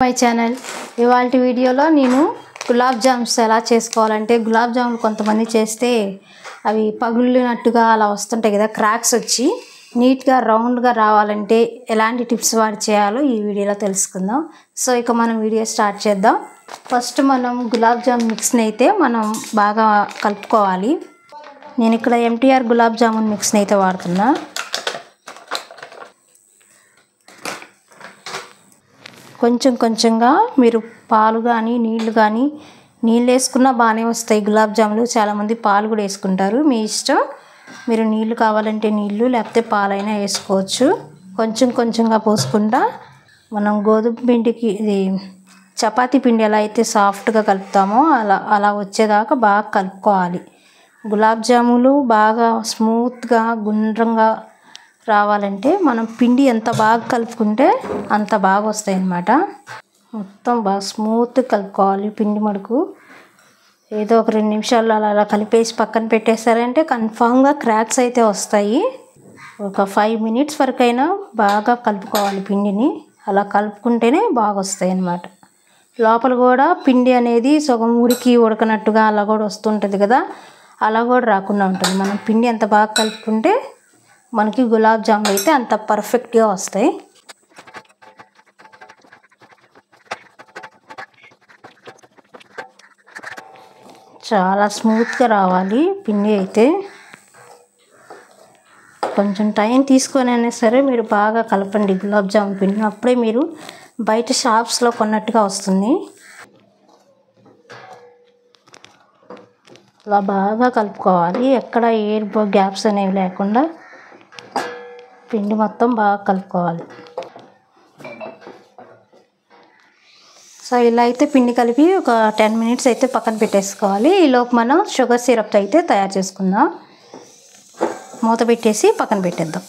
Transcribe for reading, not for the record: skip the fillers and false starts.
My channel ఇవాల్టి వీడియోలో నేను గులాబ్ జామ్స్ ఎలా చేసుకోవాలంటే గులాబ్ జాములు కొంతమంది చేస్తే అవి పగులినట్టుగా అలా వస్తుంటాయి కదా క్రాక్స్ వచ్చి నీట్గా రౌండ్గా రావాలంటే ఎలాంటి టిప్స్ వాడి చేయాలో ఈ వీడియోలో తెలుసుకుందాం. సో ఇక మనం వీడియో స్టార్ట్ చేద్దాం. ఫస్ట్ మనం గులాబ్ జామ్ మిక్స్ని అయితే మనం బాగా కలుపుకోవాలి. నేను ఇక్కడ MTR గులాబ్ జామున్ మిక్స్ని అయితే వాడుతున్నా. కొంచెం కొంచెంగా మీరు పాలు కానీ నీళ్ళు వేసుకున్నా బాగానే వస్తాయి గులాబ్ జాములు. చాలామంది పాలు కూడా వేసుకుంటారు, మీ ఇష్టం. మీరు నీళ్ళు కావాలంటే నీళ్ళు, లేకపోతే పాలైనా వేసుకోవచ్చు. కొంచెం కొంచెంగా పోసుకుంటా మనం గోధుమ పిండికి ఇది చపాతీ పిండి ఎలా అయితే సాఫ్ట్గా కలుపుతామో అలా వచ్చేదాకా బాగా కలుపుకోవాలి. గులాబ్ జాములు బాగా స్మూత్గా గుండ్రంగా రావాలంటే మనం పిండి ఎంత బాగా కలుపుకుంటే అంత బాగా వస్తాయి అన్నమాట. మొత్తం బాగా స్మూత్గా కలుపుకోవాలి పిండి మడుకు. ఏదో ఒక 2 నిమిషాలు అలా కలిపేసి పక్కన పెట్టేశారంటే కన్ఫామ్గా క్రాక్స్ అయితే వస్తాయి. ఒక 5 మినిట్స్ వరకైనా బాగా కలుపుకోవాలి పిండిని. అలా కలుపుకుంటేనే బాగా వస్తాయి అన్నమాట. లోపల కూడా పిండి అనేది సగం ఉడకనట్టుగా అలా కూడా వస్తుంటుంది కదా, అలా కూడా రాకుండా ఉంటుంది. మనం పిండి ఎంత బాగా కలుపుకుంటే మనకి గులాబ్ జాములు అయితే అంత పర్ఫెక్ట్గా వస్తాయి. చాలా స్మూత్గా రావాలి పిండి అయితే. కొంచెం టైం తీసుకొని అయినా సరే మీరు బాగా కలపండి గులాబ్ జామున్ పిండిని, అప్పుడే మీరు బయట షాప్స్లో కొన్నట్టుగా వస్తుంది. అలా బాగా కలుపుకోవాలి, ఎక్కడ ఎయిర్ గ్యాప్స్ అనేవి లేకుండా పిండి మొత్తం బాగా కలుపుకోవాలి. సో ఇలా అయితే పిండి కలిపి ఒక 10 మినిట్స్ అయితే పక్కన పెట్టేసుకోవాలి. ఈలోపు మనం షుగర్ సిరప్ అయితే తయారు చేసుకుందాం. మూత పెట్టేసి పక్కన పెట్టేద్దాం.